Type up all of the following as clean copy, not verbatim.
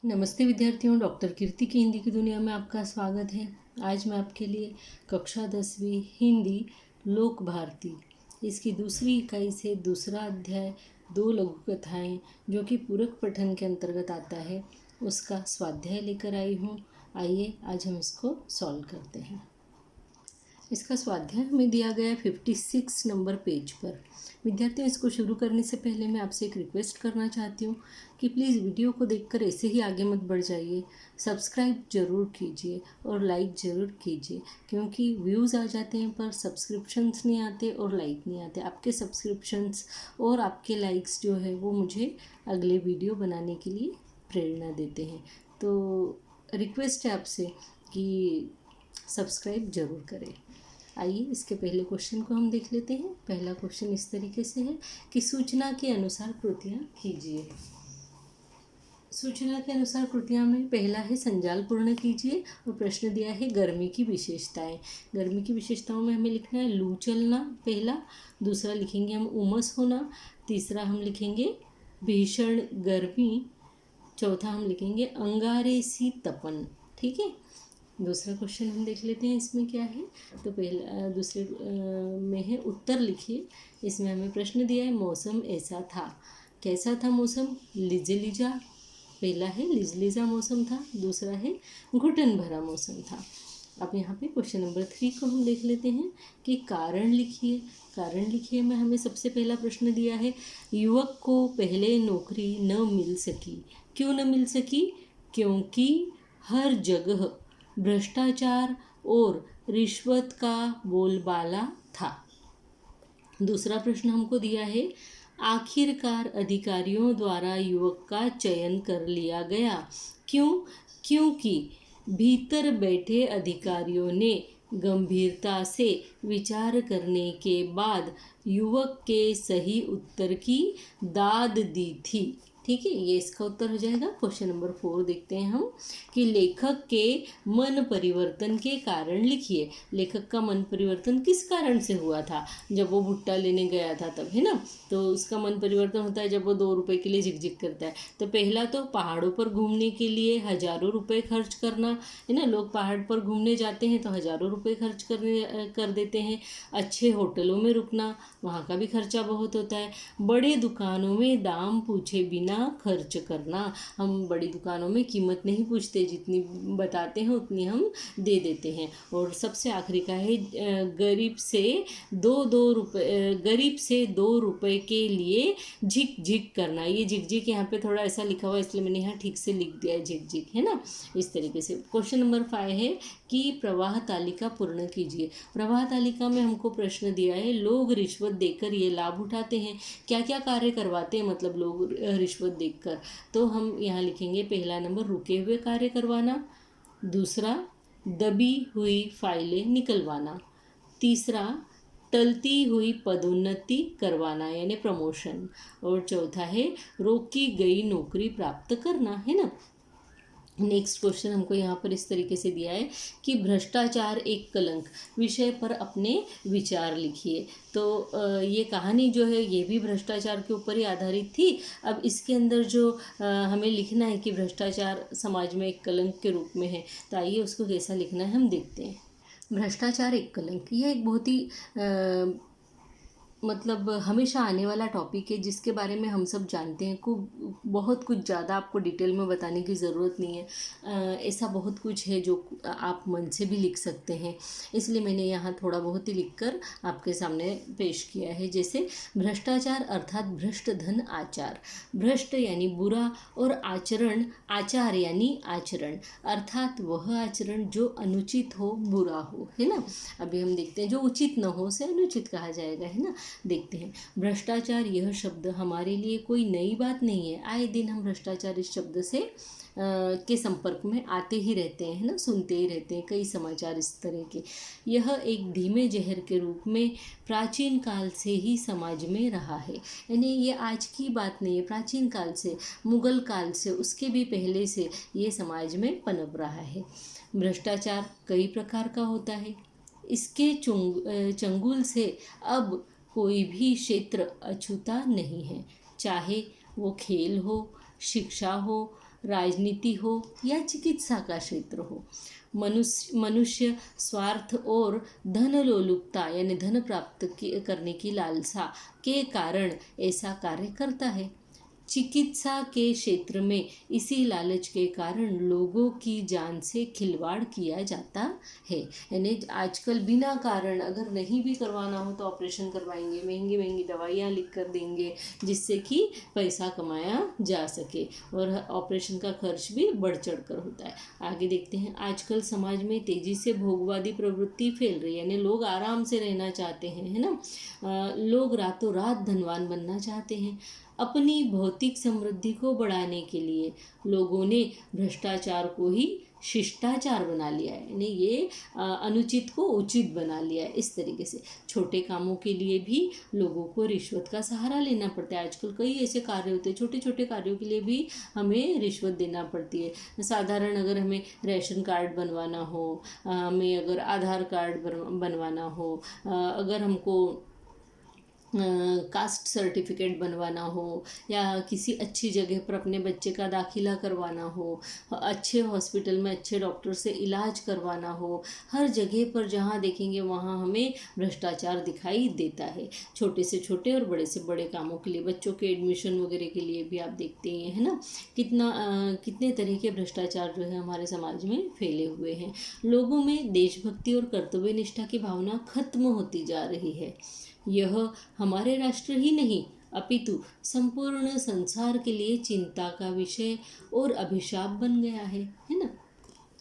नमस्ते विद्यार्थियों, डॉक्टर कीर्ति की हिंदी की दुनिया में आपका स्वागत है। आज मैं आपके लिए कक्षा 10वीं हिंदी लोक भारती इसकी दूसरी इकाई से दूसरा अध्याय 2 लघु कथाएँ जो कि पूरक पठन के अंतर्गत आता है उसका स्वाध्याय लेकर आई हूँ। आइए आज हम इसको सॉल्व करते हैं। इसका स्वाध्याय हमें दिया गया है 56 नंबर पेज पर। विद्यार्थियों, इसको शुरू करने से पहले मैं आपसे एक रिक्वेस्ट करना चाहती हूँ कि प्लीज़ वीडियो को देखकर ऐसे ही आगे मत बढ़ जाइए। सब्सक्राइब ज़रूर कीजिए और लाइक ज़रूर कीजिए, क्योंकि व्यूज़ आ जाते हैं पर सब्सक्रिप्शंस नहीं आते और लाइक नहीं आते। आपके सब्सक्रिप्शंस और आपके लाइक्स जो है वो मुझे अगले वीडियो बनाने के लिए प्रेरणा देते हैं। तो रिक्वेस्ट है आपसे कि सब्सक्राइब ज़रूर करें। आइए इसके पहले क्वेश्चन को हम देख लेते हैं। पहला क्वेश्चन इस तरीके से है कि सूचना के अनुसार कृतियाँ कीजिए। सूचना के अनुसार कृतियाँ में पहला है संजाल पूर्ण कीजिए और प्रश्न दिया है गर्मी की विशेषताएं। गर्मी की विशेषताओं में हमें लिखना है लू चलना पहला, दूसरा लिखेंगे हम उमस होना, तीसरा हम लिखेंगे भीषण गर्मी, चौथा हम लिखेंगे अंगारे सी तपन। ठीक है, दूसरा क्वेश्चन हम देख लेते हैं इसमें क्या है। तो पहला दूसरे में है उत्तर लिखिए। इसमें हमें प्रश्न दिया है मौसम ऐसा था। कैसा था मौसम? लिजलिजा। पहला है लिजलिजा मौसम था, दूसरा है घुटन भरा मौसम था। अब यहाँ पे क्वेश्चन नंबर 3 को हम देख लेते हैं कि कारण लिखिए। कारण लिखिए में हमें सबसे पहला प्रश्न दिया है युवक को पहले नौकरी न मिल सकी। क्यों न मिल सकी? क्योंकि हर जगह भ्रष्टाचार और रिश्वत का बोलबाला था। दूसरा प्रश्न हमको दिया है आखिरकार अधिकारियों द्वारा युवक का चयन कर लिया गया। क्यों? क्योंकि भीतर बैठे अधिकारियों ने गंभीरता से विचार करने के बाद युवक के सही उत्तर की दाद दी थी। ठीक है, ये इसका उत्तर हो जाएगा। क्वेश्चन नंबर 4 देखते हैं हम कि लेखक के मन परिवर्तन के कारण लिखिए। लेखक का मन परिवर्तन किस कारण से हुआ था? जब वो भुट्टा लेने गया था तब, है ना। तो उसका मन परिवर्तन होता है जब वो 2 रुपए के लिए झिकझिक करता है। तो पहला तो पहाड़ों पर घूमने के लिए हजारों रुपए खर्च करना, है ना। लोग पहाड़ पर घूमने जाते हैं तो हजारों रुपए खर्च कर देते हैं। अच्छे होटलों में रुकना, वहाँ का भी खर्चा बहुत होता है। बड़े दुकानों में दाम पूछे बिना खर्च करना, हम बड़ी दुकानों में कीमत नहीं पूछते, जितनी बताते हैं उतनी हम दे देते हैं। और सबसे आखिरी का है गरीब से 2 रुपए के लिए झिक झिक करना। ये झिक झिक यहाँ पे थोड़ा ऐसा लिखा हुआ है इसलिए मैंने यहाँ ठीक से लिख दिया है झिक झिक, है ना। इस तरीके से क्वेश्चन नंबर 5 है कि प्रवाह तालिका पूर्ण कीजिए। प्रवाह तालिका में हमको प्रश्न दिया है लोग रिश्वत देकर ये लाभ उठाते हैं। क्या क्या कार्य करवाते हैं मतलब लोग रिश्वत देकर? तो हम यहाँ लिखेंगे पहला नंबर रुके हुए कार्य करवाना, दूसरा दबी हुई फाइलें निकलवाना, तीसरा टलती हुई पदोन्नति करवाना यानी प्रमोशन, और चौथा है रोकी गई नौकरी प्राप्त करना, है ना। नेक्स्ट क्वेश्चन हमको यहाँ पर इस तरीके से दिया है कि भ्रष्टाचार एक कलंक विषय पर अपने विचार लिखिए। तो ये कहानी जो है ये भी भ्रष्टाचार के ऊपर ही आधारित थी। अब इसके अंदर जो हमें लिखना है कि भ्रष्टाचार समाज में एक कलंक के रूप में है, तो आइए उसको कैसा लिखना है हम देखते हैं। भ्रष्टाचार एक कलंक, यह एक बहुत ही मतलब हमेशा आने वाला टॉपिक है जिसके बारे में हम सब जानते हैं। बहुत कुछ ज़्यादा आपको डिटेल में बताने की ज़रूरत नहीं है। ऐसा बहुत कुछ है जो आप मन से भी लिख सकते हैं, इसलिए मैंने यहाँ थोड़ा बहुत ही लिखकर आपके सामने पेश किया है। जैसे भ्रष्टाचार अर्थात भ्रष्ट धन आचार। भ्रष्ट यानी बुरा और आचरण, आचार यानी आचरण, अर्थात वह आचरण जो अनुचित हो, बुरा हो, है ना। अभी हम देखते हैं जो उचित न हो उसे अनुचित कहा जाएगा, है ना। देखते हैं भ्रष्टाचार, यह शब्द हमारे लिए कोई नई बात नहीं है। आए दिन हम भ्रष्टाचार इस शब्द से के संपर्क में आते ही रहते हैं, ना, सुनते ही रहते हैं कई समाचार इस तरह के। यह एक धीमे जहर के रूप में प्राचीन काल से ही समाज में रहा है, यानी ये आज की बात नहीं है, प्राचीन काल से, मुगल काल से, उसके भी पहले से ये समाज में पनप रहा है। भ्रष्टाचार कई प्रकार का होता है। इसके चंगुल से अब कोई भी क्षेत्र अछूता नहीं है, चाहे वो खेल हो, शिक्षा हो, राजनीति हो या चिकित्सा का क्षेत्र हो, मनुष्य स्वार्थ और धन लोलुपता यानी धन प्राप्त करने की लालसा के कारण ऐसा कार्य करता है। चिकित्सा के क्षेत्र में इसी लालच के कारण लोगों की जान से खिलवाड़ किया जाता है। यानी आजकल बिना कारण अगर नहीं भी करवाना हो तो ऑपरेशन करवाएंगे, महंगी महंगी दवाइयाँ लिख कर देंगे जिससे कि पैसा कमाया जा सके, और ऑपरेशन का खर्च भी बढ़ चढ़ कर होता है। आगे देखते हैं, आजकल समाज में तेजी से भोगवादी प्रवृत्ति फैल रही है, यानी लोग आराम से रहना चाहते हैं, है ना। लोग रातों रात धनवान बनना चाहते हैं। अपनी भौतिक समृद्धि को बढ़ाने के लिए लोगों ने भ्रष्टाचार को ही शिष्टाचार बना लिया है, यानी ये अनुचित को उचित बना लिया है। इस तरीके से छोटे कामों के लिए भी लोगों को रिश्वत का सहारा लेना पड़ता है। आजकल कई ऐसे कार्य होते हैं, छोटे छोटे कार्यों के लिए भी हमें रिश्वत देना पड़ती है। साधारण अगर हमें राशन कार्ड बनवाना हो, हमें अगर आधार कार्ड बनवाना हो, अगर हमको कास्ट सर्टिफिकेट बनवाना हो, या किसी अच्छी जगह पर अपने बच्चे का दाखिला करवाना हो, अच्छे हॉस्पिटल में अच्छे डॉक्टर से इलाज करवाना हो, हर जगह पर जहाँ देखेंगे वहाँ हमें भ्रष्टाचार दिखाई देता है। छोटे से छोटे और बड़े से बड़े कामों के लिए, बच्चों के एडमिशन वगैरह के लिए भी आप देखते हैं, है ना, कितने तरह के भ्रष्टाचार जो है हमारे समाज में फैले हुए हैं। लोगों में देशभक्ति और कर्तव्य निष्ठा की भावना खत्म होती जा रही है। यह हमारे राष्ट्र ही नहीं अपितु संपूर्ण संसार के लिए चिंता का विषय और अभिशाप बन गया है ना।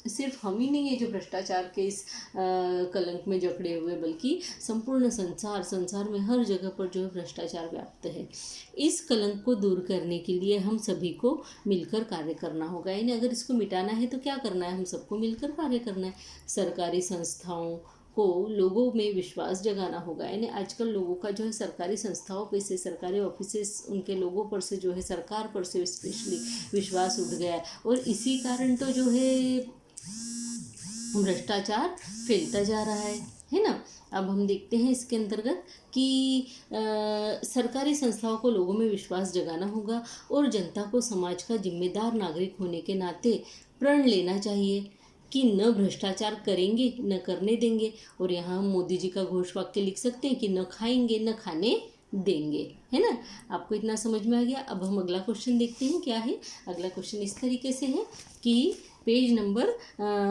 सिर्फ हम ही नहीं है जो भ्रष्टाचार के इस कलंक में जकड़े हुए, बल्कि संपूर्ण संसार में हर जगह पर जो है भ्रष्टाचार व्याप्त है। इस कलंक को दूर करने के लिए हम सभी को मिलकर कार्य करना होगा। यानी अगर इसको मिटाना है तो क्या करना है, हम सबको मिलकर कार्य करना है। सरकारी संस्थाओं को लोगों में विश्वास जगाना होगा। यानी आजकल लोगों का जो है सरकारी संस्थाओं पे से, सरकारी ऑफिसेस, उनके लोगों पर से जो है, सरकार पर से स्पेशली विश्वास उठ गया है, और इसी कारण तो जो है भ्रष्टाचार फैलता जा रहा है ना। अब हम देखते हैं इसके अंतर्गत कि सरकारी संस्थाओं को लोगों में विश्वास जगाना होगा और जनता को समाज का जिम्मेदार नागरिक होने के नाते प्रण लेना चाहिए कि न भ्रष्टाचार करेंगे न करने देंगे। और यहाँ हम मोदी जी का घोष वाक्य लिख सकते हैं कि न खाएंगे न खाने देंगे, है ना। आपको इतना समझ में आ गया। अब हम अगला क्वेश्चन देखते हैं क्या है। अगला क्वेश्चन इस तरीके से है कि पेज नंबर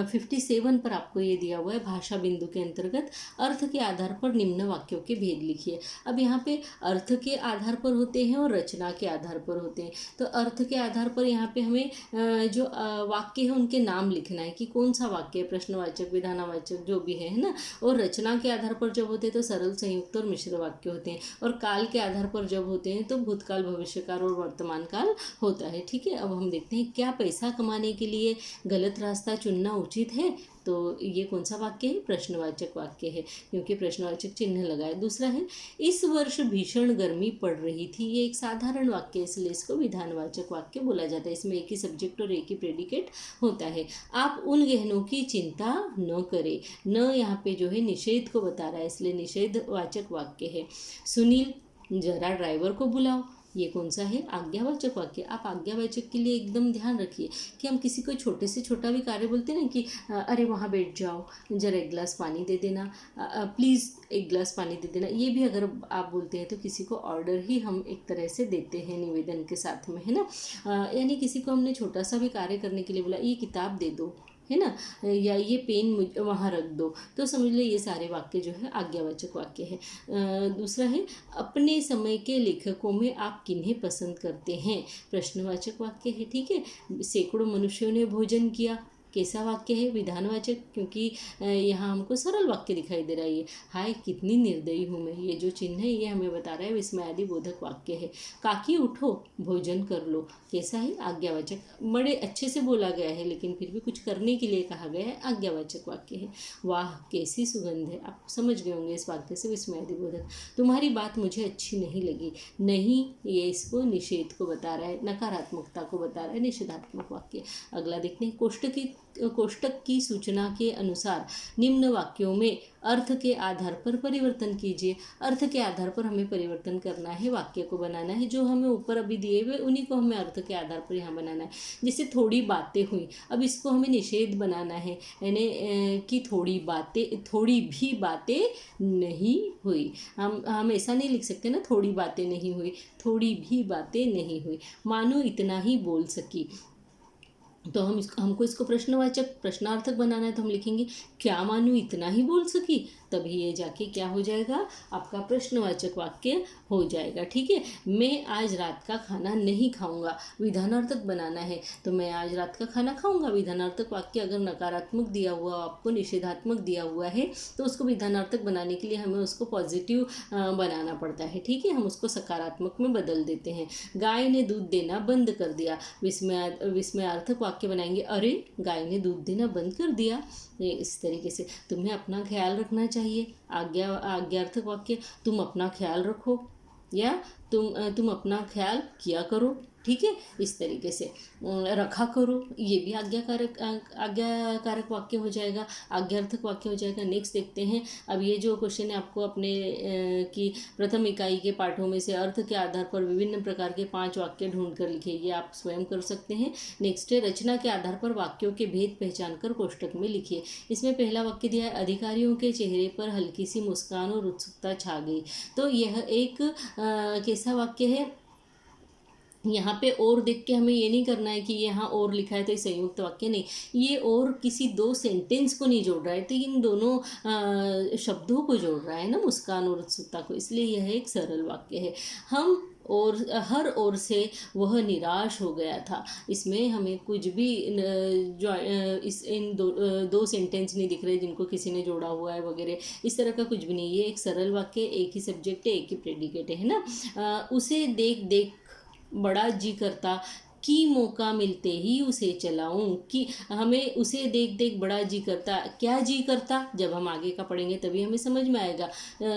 57 पर आपको ये दिया हुआ है, भाषा बिंदु के अंतर्गत अर्थ के आधार पर निम्न वाक्यों के भेद लिखिए। अब यहाँ पे अर्थ के आधार पर होते हैं और रचना के आधार पर होते हैं। तो अर्थ के आधार पर यहाँ पे हमें जो वाक्य है उनके नाम लिखना है कि कौन सा वाक्य है, प्रश्नवाचक, विधानवाचक, जो भी है ना। और रचना के आधार पर जब होते हैं तो सरल, संयुक्त और मिश्र वाक्य होते हैं। और काल के आधार पर जब होते हैं तो भूतकाल, भविष्यकाल और वर्तमान काल होता है। ठीक है, अब हम देखते हैं क्या पैसा कमाने के लिए गलत रास्ता चुनना उचित है। तो ये कौन सा वाक्य है, प्रश्नवाचक वाक्य है, क्योंकि प्रश्नवाचक चिन्ह लगा है। दूसरा है, इस वर्ष भीषण गर्मी पड़ रही थी। ये एक साधारण वाक्य है, इसलिए इसको विधानवाचक वाक्य बोला जाता है। इसमें एक ही सब्जेक्ट और एक ही प्रेडिकेट होता है। आप उन गहनों की चिंता न करें, न यहाँ पे जो है निषेध को बता रहा है, इसलिए निषेधवाचक वाक्य है। सुनील जरा ड्राइवर को बुलाओ, ये कौन सा है, आज्ञावाचक वाक्य। आप आज्ञावाचक के लिए एकदम ध्यान रखिए कि हम किसी को छोटे से छोटा भी कार्य बोलते हैं ना कि अरे वहाँ बैठ जाओ, जरा एक गिलास पानी दे देना, प्लीज़ एक गिलास पानी दे देना, ये भी अगर आप बोलते हैं तो किसी को ऑर्डर ही हम एक तरह से देते हैं निवेदन के साथ में, है ना। यानी किसी को हमने छोटा सा भी कार्य करने के लिए बोला, ये किताब दे दो, है ना, या ये पेन वहाँ रख दो, तो समझ लो ये सारे वाक्य जो है आज्ञावाचक वाक्य है। दूसरा है, अपने समय के लेखकों में आप किन्हें पसंद करते हैं, प्रश्नवाचक वाक्य है। ठीक है, सैकड़ों मनुष्यों ने भोजन किया, कैसा वाक्य है, विधानवाचक, क्योंकि यहाँ हमको सरल वाक्य दिखाई दे रहा है। हाय कितनी निर्दयी हूँ मैं, ये जो चिन्ह है ये हमें बता रहा है विस्मयादि बोधक वाक्य है। काकी उठो भोजन कर लो, कैसा है, आज्ञावाचक, बड़े अच्छे से बोला गया है लेकिन फिर भी कुछ करने के लिए कहा गया है, आज्ञावाचक वाक्य है। वाह कैसी सुगंध है, आप समझ गए होंगे इस वाक्य से, विस्मयादि बोधक। तुम्हारी बात मुझे अच्छी नहीं लगी, नहीं, ये इसको निषेध को बता रहा है, नकारात्मकता को बता रहा है, निषेधात्मक वाक्य। अगला देखते हैं, कोष्टक कोष्टक की सूचना के अनुसार निम्न वाक्यों में अर्थ के आधार पर परिवर्तन कीजिए। अर्थ के आधार पर हमें परिवर्तन करना है, वाक्य को बनाना है। जो हमें ऊपर अभी दिए हुए उन्हीं को हमें अर्थ के आधार पर यहाँ बनाना है। जैसे थोड़ी बातें हुई, अब इसको हमें निषेध बनाना है, यानी कि थोड़ी भी बातें नहीं हुई। हम ऐसा नहीं लिख सकते ना, थोड़ी बातें नहीं हुई, थोड़ी भी बातें नहीं हुई। मानो इतना ही बोल सकी, तो हमको इसको प्रश्नवाचक प्रश्नार्थक बनाना है, तो हम लिखेंगे क्या मानू इतना ही बोल सकी, तभी ये जाके क्या हो जाएगा, आपका प्रश्नवाचक वाक्य हो जाएगा। ठीक है। मैं आज रात का खाना नहीं खाऊंगा, विधानार्थक बनाना है, तो मैं आज रात का खाना खाऊंगा। विधानार्थक वाक्य अगर नकारात्मक दिया हुआ, आपको निषेधात्मक दिया हुआ है, तो उसको विधानार्थक बनाने के लिए हमें उसको पॉजिटिव बनाना पड़ता है। ठीक है, हम उसको सकारात्मक में बदल देते हैं। गाय ने दूध देना बंद कर दिया, विस्मयार्थक वाक्य बनाएंगे, अरे गाय ने दूध देना बंद कर दिया। इस तरीके से तुम्हें अपना ख्याल रखना चाहिए। आज्ञार्थक वाक्य, तुम अपना ख्याल रखो, या तुम अपना ख्याल किया करो। ठीक है, इस तरीके से रखा करो, ये भी आज्ञाकारक वाक्य हो जाएगा, आज्ञार्थक वाक्य हो जाएगा। नेक्स्ट देखते हैं। अब ये जो क्वेश्चन है आपको अपने की प्रथम इकाई के पाठों में से अर्थ के आधार पर विभिन्न प्रकार के 5 वाक्य ढूंढ कर लिखिए, ये आप स्वयं कर सकते हैं। नेक्स्ट है रचना के आधार पर वाक्यों के भेद पहचान कर कोष्टक में लिखिए। इसमें पहला वाक्य दिया है, अधिकारियों के चेहरे पर हल्की सी मुस्कान और उत्सुकता छा गई। तो यह एक कैसा वाक्य है, यहाँ पे और देख के हमें ये नहीं करना है कि यहाँ और लिखा है तो संयुक्त वाक्य नहीं, ये और किसी 2 सेंटेंस को नहीं जोड़ रहा है, तो इन दोनों शब्दों को जोड़ रहा है ना, मुस्कान और उत्सुकता को, इसलिए यह एक सरल वाक्य है। और हर ओर से वह निराश हो गया था। इसमें हमें कुछ भी इन दो सेंटेंस नहीं दिख रहे जिनको किसी ने जोड़ा हुआ है वगैरह, इस तरह का कुछ भी नहीं। ये एक सरल वाक्य, एक ही सब्जेक्ट है, एक ही प्रेडिकेट है ना। उसे देख देख बड़ा जी करता कि मौका मिलते ही उसे चलाऊं, कि हमें उसे देख देख बड़ा जी करता, क्या जी करता, जब हम आगे का पढ़ेंगे तभी हमें समझ में आएगा।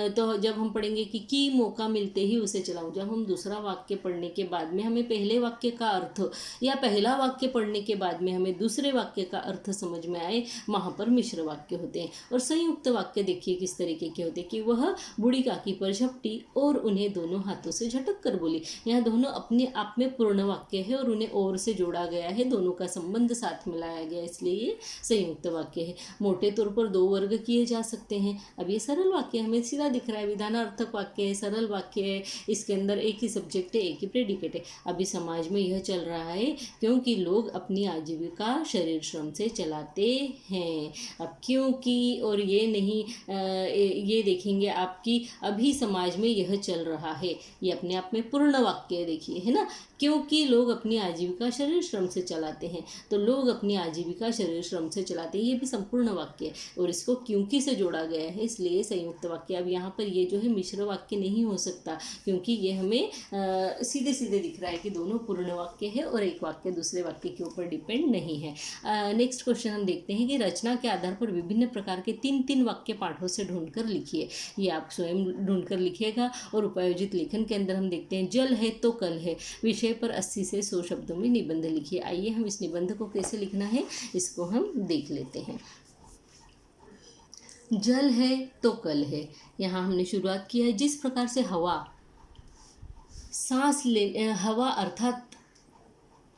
तो जब हम पढ़ेंगे कि मौका मिलते ही उसे चलाऊं, जब हम दूसरा वाक्य पढ़ने के बाद में हमें पहले वाक्य का अर्थ, या पहला वाक्य पढ़ने के बाद में हमें दूसरे वाक्य का अर्थ समझ में आए, वहाँ पर मिश्र वाक्य होते हैं। और संयुक्त वाक्य देखिए किस तरीके के होते हैं, कि वह बूढ़ी काकी पर झपटी और उन्हें दोनों हाथों से झटक कर बोली। यहाँ दोनों अपने आप में पूर्ण वाक्य है और उन्हें और से जोड़ा गया है, दोनों का संबंध साथ मिलाया गया, इसलिए ये संयुक्त वाक्य है। मोटे तौर पर 2 वर्ग किए जा सकते हैं। अब ये सरल वाक्य हमें सीधा दिख रहा है, विधानार्थक वाक्य है, सरल वाक्य है, इसके अंदर एक ही सब्जेक्ट है, एक ही प्रेडिकेट है। अभी समाज में यह चल रहा है क्योंकि लोग अपनी आजीविका शरीर श्रम से चलाते हैं। अब क्योंकि और ये नहीं, ये देखेंगे आपकी अभी समाज में यह चल रहा है, ये अपने आप में पूर्ण वाक्य देखिए, है ना। क्योंकि लोग अपनी आजीविका शरीर श्रम से चलाते हैं, तो लोग अपनी आजीविका शरीर श्रम से चलाते हैं, ये भी संपूर्ण वाक्य है और इसको क्योंकि से जोड़ा गया है, इसलिए संयुक्त वाक्य। अब यहाँ पर ये जो है मिश्र वाक्य नहीं हो सकता, क्योंकि ये हमें सीधे सीधे दिख रहा है कि दोनों पूर्ण वाक्य है और एक वाक्य दूसरे वाक्य के ऊपर डिपेंड नहीं है। नेक्स्ट क्वेश्चन हम देखते हैं कि रचना के आधार पर विभिन्न प्रकार के 3-3 वाक्य पाठों से ढूंढकर लिखिए। ये आप स्वयं ढूंढकर लिखिएगा। और उपायोजित लेखन के अंदर हम देखते हैं, जल है तो कल है विषय पर 80 से 100 शब्दों में निबंध लिखिए। आइए हम इस निबंध को कैसे लिखना है इसको हम देख लेते हैं। जल है तो कल है, यहाँ हमने शुरुआत किया है। जिस प्रकार से हवा अर्थात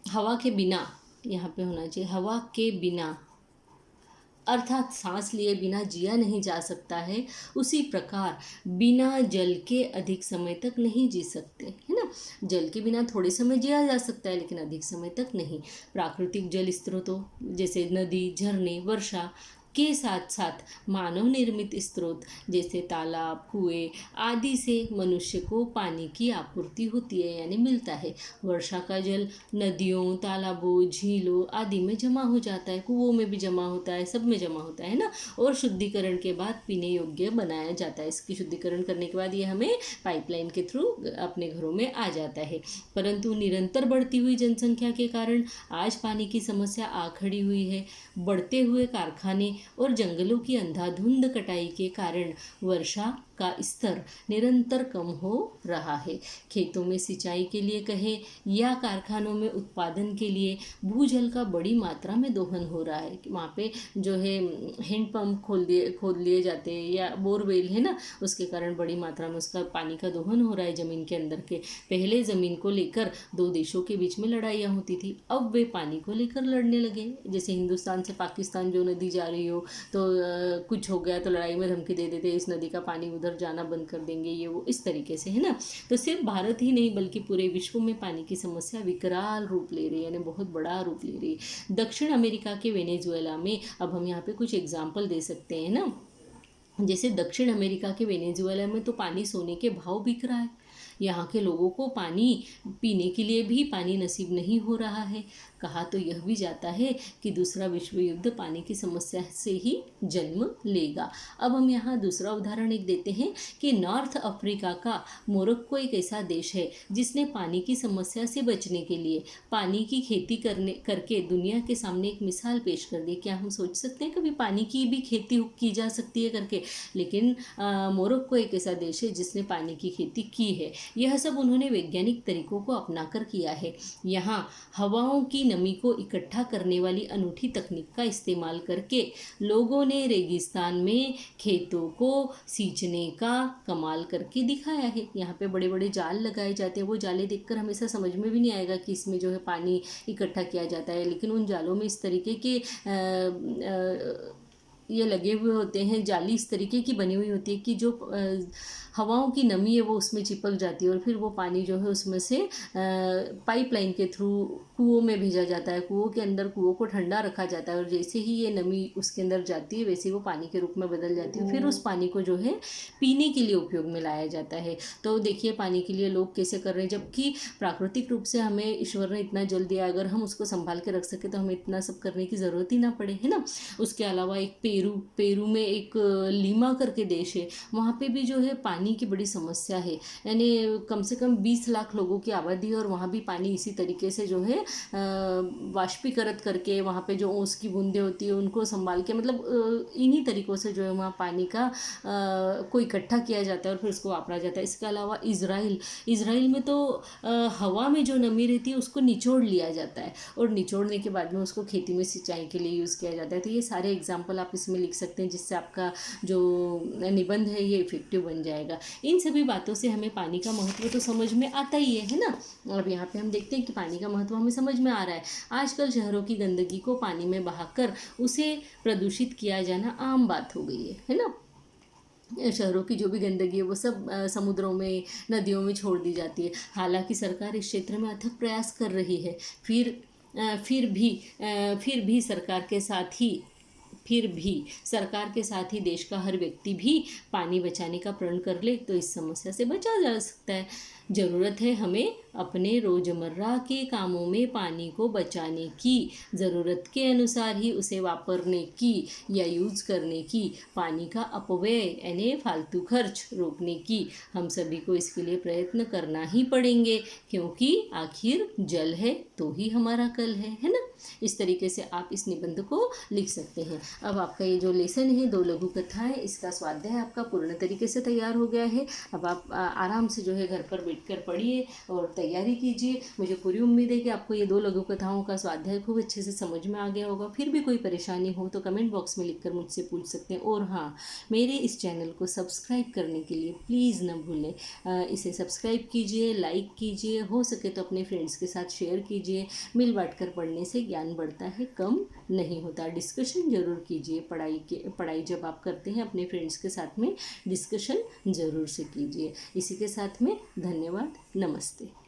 हवा के बिना, यहाँ पे होना चाहिए हवा के बिना अर्थात सांस लिए बिना जिया नहीं जा सकता है, उसी प्रकार बिना जल के अधिक समय तक नहीं जी सकते, है ना। जल के बिना थोड़े समय जिया जा सकता है लेकिन अधिक समय तक नहीं। प्राकृतिक जल स्रोतों जैसे नदी, झरने, वर्षा के साथ साथ मानव निर्मित स्रोत जैसे तालाब, कुएं आदि से मनुष्य को पानी की आपूर्ति होती है, यानी मिलता है। वर्षा का जल नदियों, तालाबों, झीलों आदि में जमा हो जाता है, कुओं में भी जमा होता है, सब में जमा होता है ना। और शुद्धिकरण के बाद पीने योग्य बनाया जाता है। इसकी शुद्धिकरण करने के बाद ये हमें पाइपलाइन के थ्रू अपने घरों में आ जाता है। परंतु निरंतर बढ़ती हुई जनसंख्या के कारण आज पानी की समस्या आ खड़ी हुई है। बढ़ते हुए कारखाने और जंगलों की अंधाधुंध कटाई के कारण वर्षा का स्तर निरंतर कम हो रहा है। खेतों में सिंचाई के लिए कहें या कारखानों में उत्पादन के लिए भूजल का बड़ी मात्रा में दोहन हो रहा है। वहाँ पे जो है हैंडपम्प खोद लिए जाते हैं या बोरवेल है ना, उसके कारण बड़ी मात्रा में उसका पानी का दोहन हो रहा है ज़मीन के अंदर के। पहले ज़मीन को लेकर दो देशों के बीच में लड़ाइयाँ होती थी, अब वे पानी को लेकर लड़ने लगे। जैसे हिंदुस्तान से पाकिस्तान जो नदी जा रही हो तो कुछ हो गया तो लड़ाई में धमकी दे देते, इस नदी का पानी उधर जाना बंद कर देंगे, ये वो इस तरीके से, है ना। तो सिर्फ भारत ही नहीं बल्कि पूरे विश्व में पानी की समस्या विकराल रूप ले रही है, यानी बहुत बड़ा रूप ले रही है। दक्षिण अमेरिका के वेनेजुएला में अब हम यहाँ पे कुछ एग्जाम्पल दे सकते हैं ना। जैसे दक्षिण अमेरिका के वेनेजुएला में तो पानी सोने के भाव बिक रहा है। यहाँ के लोगों को पानी पीने के लिए भी पानी नसीब नहीं हो रहा है। कहा तो यह भी जाता है कि दूसरा विश्व युद्ध पानी की समस्या से ही जन्म लेगा। अब हम यहाँ दूसरा उदाहरण एक देते हैं कि नॉर्थ अफ्रीका का मोरक्को एक ऐसा देश है जिसने पानी की समस्या से बचने के लिए पानी की खेती करके दुनिया के सामने एक मिसाल पेश कर दी। क्या हम सोच सकते हैं कभी पानी की भी खेती की जा सकती है करके? लेकिन मोरक्को एक ऐसा देश है जिसने पानी की खेती की है। यह सब उन्होंने वैज्ञानिक तरीकों को अपनाकर किया है। यहाँ हवाओं की नमी को इकट्ठा करने वाली अनूठी तकनीक का इस्तेमाल करके लोगों ने रेगिस्तान में खेतों को सींचने का कमाल करके दिखाया है। यहाँ पे बड़े बड़े जाल लगाए जाते हैं, वो जाले देखकर हमेशा समझ में भी नहीं आएगा कि इसमें जो है पानी इकट्ठा किया जाता है, लेकिन उन जालों में इस तरीके के ये लगे हुए होते हैं, जाली इस तरीके की बनी हुई होती है कि जो हवाओं की नमी है वो उसमें चिपक जाती है और फिर वो पानी जो है उसमें से पाइपलाइन के थ्रू कुओं में भेजा जाता है। कुओं के अंदर कुओं को ठंडा रखा जाता है और जैसे ही ये नमी उसके अंदर जाती है वैसे ही वो पानी के रूप में बदल जाती है। फिर उस पानी को जो है पीने के लिए उपयोग में लाया जाता है। तो देखिए पानी के लिए लोग कैसे कर रहे हैं, जबकि प्राकृतिक रूप से हमें ईश्वर ने इतना जल दिया, अगर हम उसको संभाल के रख सके तो हमें इतना सब करने की ज़रूरत ही ना पड़े, है ना। उसके अलावा एक पेरू में एक लीमा करके देश है, वहाँ पे भी जो है पानी की बड़ी समस्या है। यानी कम से कम 20 लाख लोगों की आबादी है और वहाँ भी पानी इसी तरीके से जो है वाष्पीकृत करके वहाँ पे जो ओस की बूंदें होती है उनको संभाल के, मतलब इन्हीं तरीक़ों से जो है वहाँ पानी का को इकट्ठा किया जाता है और फिर उसको वापरा जाता है। इसके अलावा इज़राइल में तो हवा में जो नमी रहती है उसको निचोड़ लिया जाता है और निचोड़ने के बाद में उसको खेती में सिंचाई के लिए यूज़ किया जाता है। तो ये सारे एग्जाम्पल आप इसमें लिख सकते हैं जिससे आपका जो निबंध है ये इफेक्टिव बन जाएगा। इन सभी बातों से हमें पानी का महत्व तो समझ में आता ही है ना। अब यहाँ पे हम देखते हैं कि पानी का महत्व हमें समझ में आ रहा है। आजकल शहरों की गंदगी को पानी में बहाकर उसे प्रदूषित किया जाना आम बात हो गई है ना। शहरों की जो भी गंदगी है वो सब समुद्रों में नदियों में छोड़ दी जाती है। हालांकि सरकार इस क्षेत्र में अथक प्रयास कर रही है, फिर भी सरकार के साथ ही देश का हर व्यक्ति भी पानी बचाने का प्रण कर ले तो इस समस्या से बचा जा सकता है। ज़रूरत है हमें अपने रोज़मर्रा के कामों में पानी को बचाने की, ज़रूरत के अनुसार ही उसे वापरने की या यूज़ करने की, पानी का अपव्यय यानी फालतू खर्च रोकने की। हम सभी को इसके लिए प्रयत्न करना ही पड़ेंगे क्योंकि आखिर जल है तो ही हमारा कल है ना। इस तरीके से आप इस निबंध को लिख सकते हैं। अब आपका ये जो लेसन है 2 लघु कथाएं, इसका स्वाध्याय आपका पूर्ण तरीके से तैयार हो गया है। अब आप आराम से जो है घर पर बैठकर पढ़िए और तैयारी कीजिए। मुझे पूरी उम्मीद है कि आपको ये 2 लघु कथाओं का स्वाध्याय खूब अच्छे से समझ में आ गया होगा। फिर भी कोई परेशानी हो तो कमेंट बॉक्स में लिखकर मुझसे पूछ सकते हैं। और हाँ, मेरे इस चैनल को सब्सक्राइब करने के लिए प्लीज़ न भूलें, इसे सब्सक्राइब कीजिए, लाइक कीजिए, हो सके तो अपने फ्रेंड्स के साथ शेयर कीजिए। मिल बांट कर पढ़ने से ज्ञान बढ़ता है, कम नहीं होता। डिस्कशन ज़रूर कीजिए। पढ़ाई जब आप करते हैं अपने फ्रेंड्स के साथ में डिस्कशन ज़रूर से कीजिए। इसी के साथ में धन्यवाद, नमस्ते।